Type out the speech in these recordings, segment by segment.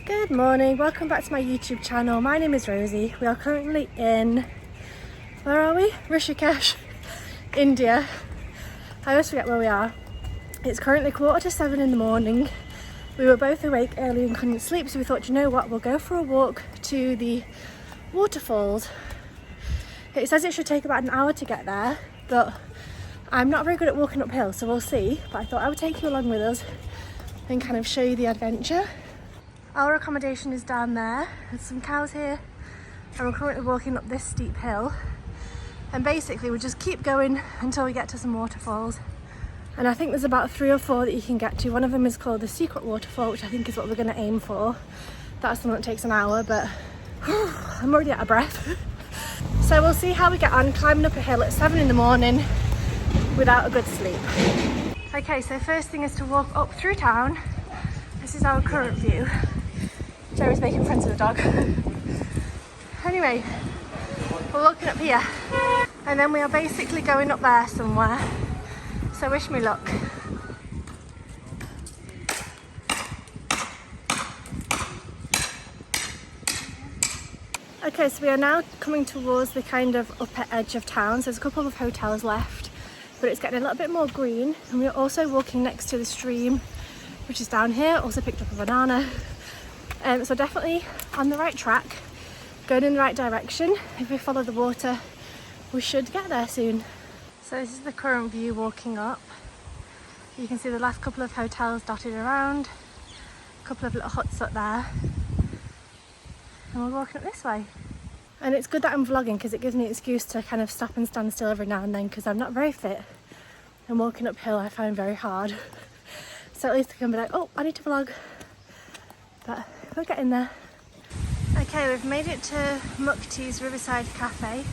Good morning, welcome back to my YouTube channel. My name is Rosie. We are currently in, where are we? Rishikesh, India. I always forget where we are. It's currently 7:15 in the morning. We were both awake early and couldn't sleep, so we thought, you know what, we'll go for a walk to the waterfalls. It says it should take about an hour to get there, but I'm not very good at walking uphill, so we'll see. But I thought I would take you along with us and kind of show you the adventure. Our accommodation is down there. There's some cows here, and we're currently walking up this steep hill. And basically we just keep going until we get to some waterfalls. And I think there's about 3 or 4 that you can get to. One of them is called the Secret Waterfall, which I think is what we're going to aim for. That's the one that takes an hour, but I'm already out of breath. So we'll see how we get on climbing up a hill at 7 in the morning without a good sleep. Okay, so first thing is to walk up through town. This is our current view. Jerry's making friends with the dog. Anyway, we're walking up here, and then we are basically going up there somewhere. So wish me luck. Okay, so we are now coming towards the kind of upper edge of town. So there's a couple of hotels left, but it's getting a little bit more green. And we're also walking next to the stream, which is down here. Also picked up a banana. So definitely on the right track, going in the right direction. If we follow the water, we should get there soon. So this is the current view walking up. You can see the last couple of hotels dotted around, a couple of little huts up there. And we're walking up this way. And it's good that I'm vlogging because it gives me an excuse to kind of stop and stand still every now and then, because I'm not very fit. And walking uphill I find very hard. So at least I can be like, oh, I need to vlog. But we're getting there. Okay, we've made it to Mukti's Riverside Cafe,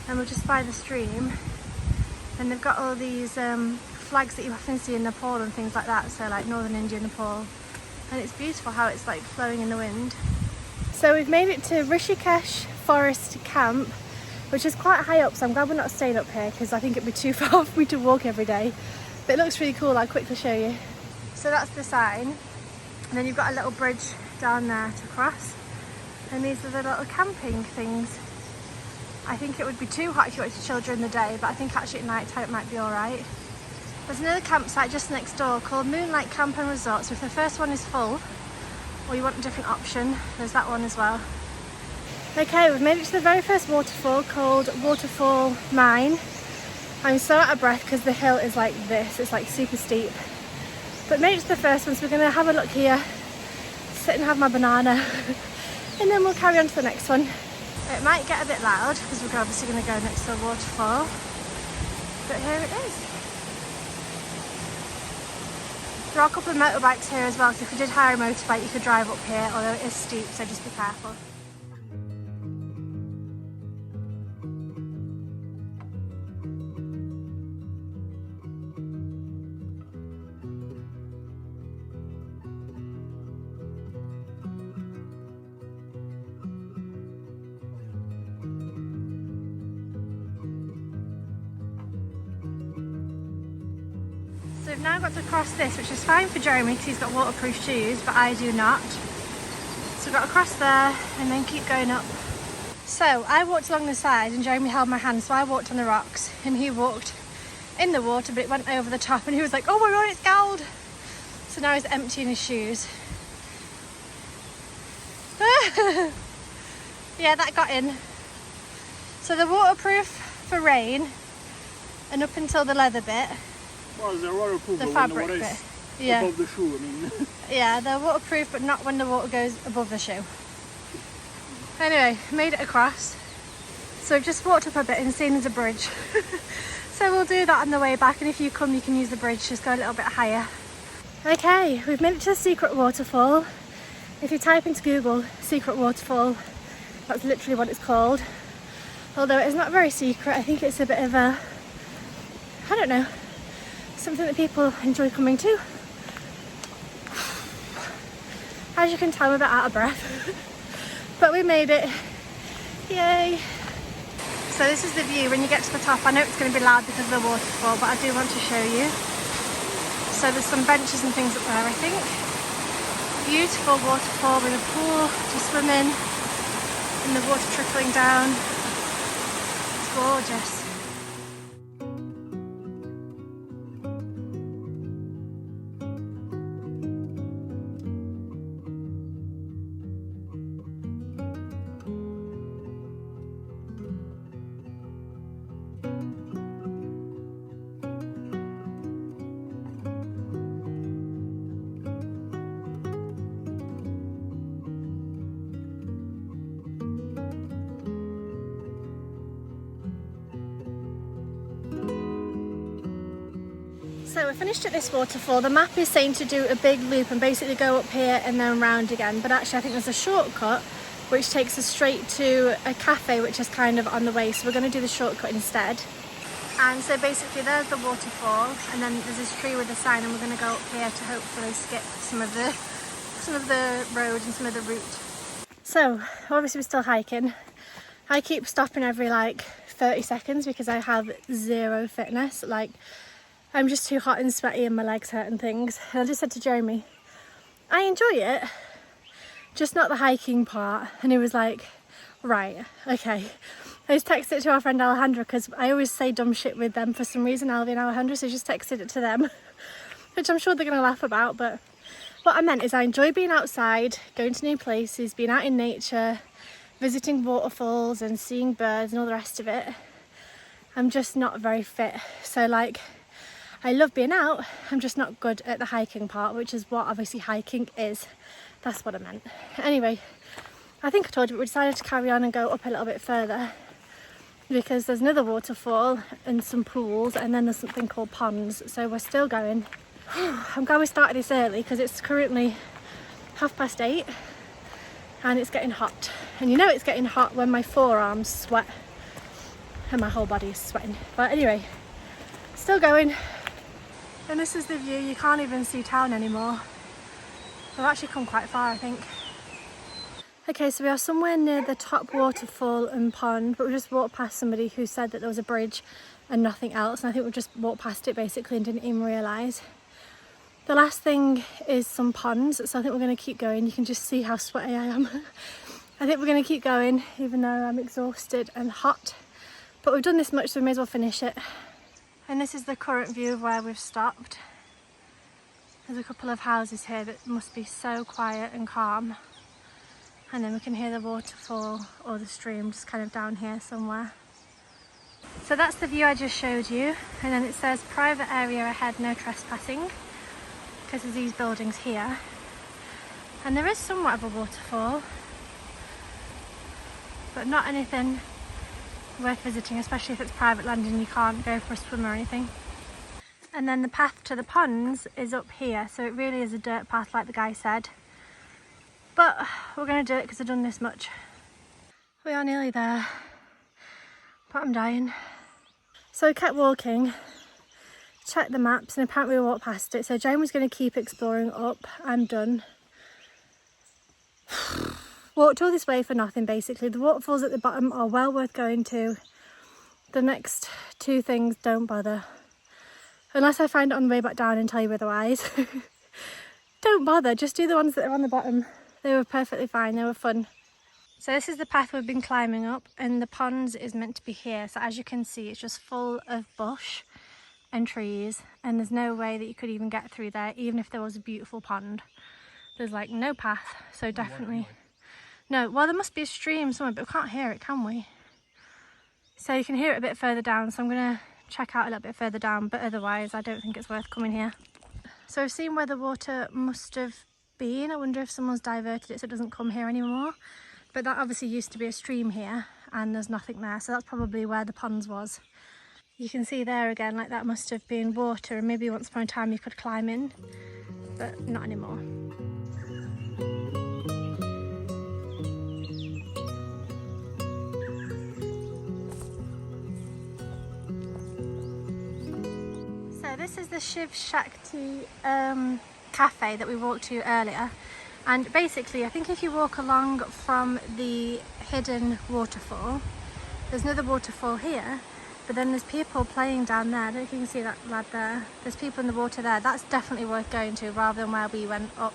and we're just by the stream. And they've got all these flags that you often see in Nepal and things like that, so like northern India, Nepal. And it's beautiful how it's like flowing in the wind. So we've made it to Rishikesh Forest Camp, which is quite high up, so I'm glad we're not staying up here because I think it'd be too far for me to walk every day. But it looks really cool, I'll quickly show you. So that's the sign. And then you've got a little bridge down there to cross. And these are the little camping things. I think it would be too hot if you wanted to chill during the day, but I think actually at night time it might be alright. There's another campsite just next door called Moonlight Camp and Resort. So if the first one is full, or you want a different option, there's that one as well. Okay, we've made it to the very first waterfall called Waterfall Mine. I'm so out of breath because the hill is like this, it's like super steep. But made it to the first one, so we're going to have a look here, sit and have my banana, and then we'll carry on to the next one. It might get a bit loud because we're obviously going to go next to the waterfall, but here it is. There are a couple of motorbikes here as well, so if you did hire a motorbike you could drive up here, although it is steep, so just be careful. So we've now got to cross this, which is fine for Jeremy because he's got waterproof shoes, but I do not. So we've got to cross there and then keep going up. So I walked along the side and Jeremy held my hand, so I walked on the rocks and he walked in the water, but it went over the top and he was like, oh my god, it's cold. So now he's emptying his shoes. Yeah, that got in. So they're waterproof for rain and up until the leather bit. Well, they're waterproof, the but fabric when the water bit. is Yeah. above the shoe, I mean. Yeah, they're waterproof, but not when the water goes above the shoe. Anyway, made it across. So we've just walked up a bit and seen there's a bridge. So we'll do that on the way back, and if you come you can use the bridge, just go a little bit higher. Okay, we've made it to the Secret Waterfall. If you type into Google Secret Waterfall, that's literally what it's called. Although it's not very secret, I think it's a bit of a, I don't know, something that people enjoy coming to. As you can tell, I'm a bit out of breath. But we made it. Yay! So this is the view when you get to the top. I know it's going to be loud because of the waterfall, but I do want to show you. So there's some benches and things up there, I think. Beautiful waterfall with a pool to swim in and the water trickling down. It's gorgeous. So we're finished at this waterfall. The map is saying to do a big loop and basically go up here and then round again, but actually I think there's a shortcut which takes us straight to a cafe which is kind of on the way, so we're going to do the shortcut instead. And so basically there's the waterfall, and then there's this tree with a sign, and we're going to go up here to hopefully skip some of the road and some of the route. So obviously we're still hiking. I keep stopping every like 30 seconds because I have zero fitness. Like, I'm just too hot and sweaty and my legs hurt and things. And I just said to Jeremy, I enjoy it, just not the hiking part. And he was like, right, okay. I just texted it to our friend Alejandra because I always say dumb shit with them for some reason, Alvi and Alejandra, so I just texted it to them, which I'm sure they're going to laugh about. But what I meant is I enjoy being outside, going to new places, being out in nature, visiting waterfalls and seeing birds and all the rest of it. I'm just not very fit. So like, I love being out, I'm just not good at the hiking part, which is what obviously hiking is. That's what I meant. Anyway, I think I told you, but we decided to carry on and go up a little bit further because there's another waterfall and some pools, and then there's something called ponds. So we're still going. I'm glad we started this early because it's currently 8:30 and it's getting hot. And you know it's getting hot when my forearms sweat and my whole body is sweating. But anyway, still going. And this is the view. You can't even see town anymore. We've actually come quite far, I think. Okay, so we are somewhere near the top waterfall and pond, but we just walked past somebody who said that there was a bridge and nothing else, and I think we just walked past it basically and didn't even realise. The last thing is some ponds, so I think we're going to keep going. You can just see how sweaty I am. I think we're going to keep going, even though I'm exhausted and hot. But we've done this much, so we may as well finish it. And this is the current view of where we've stopped. There's a couple of houses here that must be so quiet and calm. And then we can hear the waterfall or the stream just kind of down here somewhere. So that's the view I just showed you. And then it says private area ahead, no trespassing, because there's these buildings here. And there is somewhat of a waterfall, but not anything worth visiting, especially if it's private land and you can't go for a swim or anything. And then the path to the ponds is up here, so it really is a dirt path like the guy said. But we're going to do it because I've done this much. We are nearly there, but I'm dying. So we kept walking, checked the maps, and apparently we walked past it. So Jamie's going to keep exploring up. I'm done. Walked all this way for nothing basically. The waterfalls at the bottom are well worth going to. The next two things, don't bother. Unless I find it on the way back down and tell you otherwise. Don't bother, just do the ones that are on the bottom. They were perfectly fine, they were fun. So this is the path we've been climbing up, and the ponds is meant to be here. So as you can see, it's just full of bush and trees, and there's no way that you could even get through there, even if there was a beautiful pond. There's like no path, so definitely... No, well there must be a stream somewhere, but we can't hear it, can we? So you can hear it a bit further down, so I'm going to check out a little bit further down, but otherwise I don't think it's worth coming here. So I've seen where the water must have been. I wonder if someone's diverted it so it doesn't come here anymore. But that obviously used to be a stream here, and there's nothing there, so that's probably where the ponds was. You can see there again, like that must have been water, and maybe once upon a time you could climb in, but not anymore. So this is the Shiv Shakti cafe that we walked to earlier, and basically I think if you walk along from the hidden waterfall, there's another waterfall here, but then there's people playing down there. I don't know if you can see that lad there. There's people in the water there. That's definitely worth going to rather than where we went up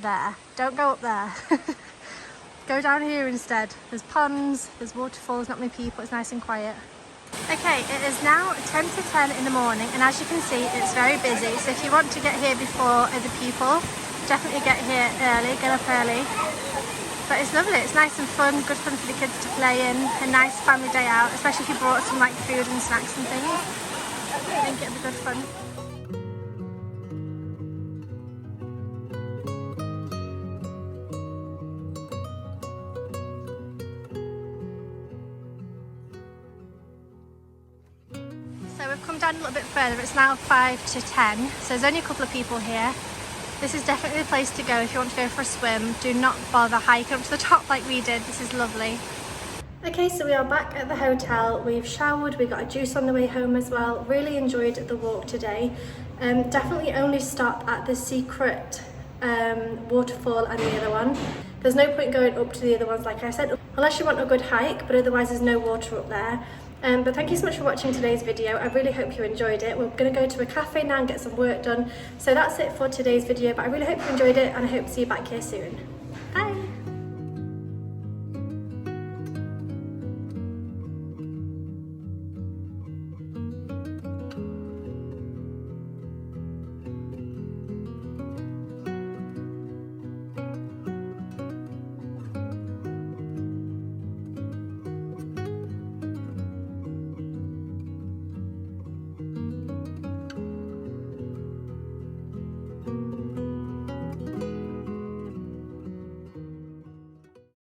up there. Don't go up there. Go down here instead. There's ponds, there's waterfalls, not many people, it's nice and quiet. Okay, it is now 10 to 10 in the morning, and as you can see, it's very busy. So if you want to get here before other people, definitely get here early, get up early. But it's lovely, it's nice and fun, good fun for the kids to play in, a nice family day out, especially if you brought some like food and snacks and things. I think it'll be good fun. So we've come down a little bit further, it's now 5 to 10, so there's only a couple of people here. This is definitely the place to go if you want to go for a swim. Do not bother hiking up to the top like we did, this is lovely. Okay, so we are back at the hotel, we've showered, we got a juice on the way home as well. Really enjoyed the walk today. Definitely only stop at the secret waterfall and the other one. There's no point going up to the other ones like I said, unless you want a good hike, but otherwise there's no water up there. But thank you so much for watching today's video. I really hope you enjoyed it. We're going to go to a cafe now and get some work done. So that's it for today's video, but I really hope you enjoyed it and I hope to see you back here soon.